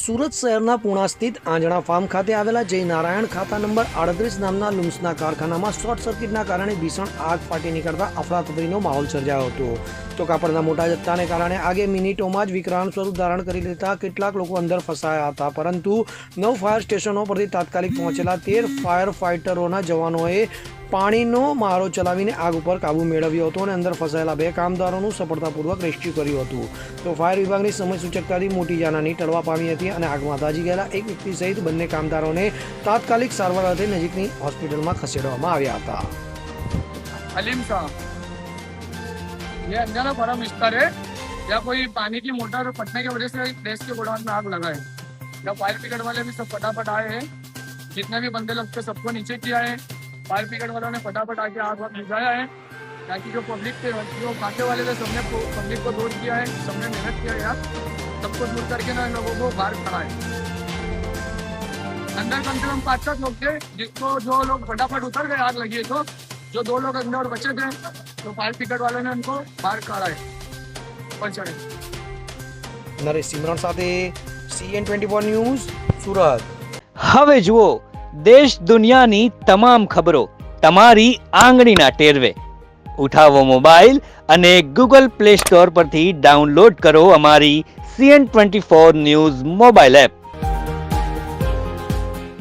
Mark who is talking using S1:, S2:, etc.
S1: સુરત શહેરના પુણા સ્થિત આંજણા ફાર્મ ખાતે આવેલા જય નારાયણ ખાતા નંબર 38 નામના લુમ્સના કારખાનામાં શોર્ટ સર્કિટના કારણે ભીષણ આગ ફાટી નીકળતા અફરાતફરીનો માહોલ સર્જાયો હતો. તો કાપડના મોટા જથ્થાને કારણે આગે મિનિટોમાં જ વિકરાળ સ્વરૂપ ધારણ કરી લેતા કેટલાક લોકો અંદર ફસાયા હતા, પરંતુ 9 ફાયર સ્ટેશનો પરથી તાત્કાલિક પહોંચેલા 13 ફાયર ફાઇટરોના જવાનોએ પાણીનો મારો ચલાવીને આગ ઉપર કાબુ મેળવ્યો હતો અને અંદર ફસાયેલા 2 કામદારોનું સફળતાપૂર્વક રેસ્ક્યુ કર્યું હતું. તો ફાયર વિભાગની સમય સૂચકતાથી મોટી જાનહાની ટળવા પામી હતી અને આગમાં દાઝી ગયેલા એક વ્યક્તિ સહિત બંને કામદારોને તાત્કાલિક સારવાર અર્થે નજીકની હોસ્પિટલમાં ખસેડવામાં આવ્યા હતા.
S2: अलीम साहब, ये अंजना बड़ा विस्तार है. या कोई पानी की मोटर फटने की वजह से गैस के गोडाउन में आग लगा है. या फायर ब्रिगेड वाले भी सब फटाफट आए हैं. जितने भी बंदे लोग थे सबको नीचे किया है. फायर ब्रिगेड वालों ने फटाफट आके आग बुझाया है. ताकि जो पब्लिक थे, जो कांटे वाले थे, सबने पब्लिक को दूर किया है. सबने मेहनत किया है यार. सबको दूर करके ना लोगों को बाहर खड़ा है. अंदर कम से कम 5-7 लोग थे, जिसको जो लोग फटाफट उतर गए आग लगी है. तो जो 2 लोग अंदर बचे थे, तो फायर ब्रिगेड वालों ने उनको बाहर काढ़ा है. ऊपर चढ़े.
S1: નરેશ સિમરણ સાથે CN24 ન્યૂઝ સુરત.
S3: હવે જુઓ દેશ દુનિયાની તમામ ખબરો તમારી આંગળીના ટેરવે. ઉઠાવો મોબાઈલ અને ગૂગલ પ્લે સ્ટોર પરથી ડાઉનલોડ કરો અમારી CN24 ન્યૂઝ મોબાઈલ એપ.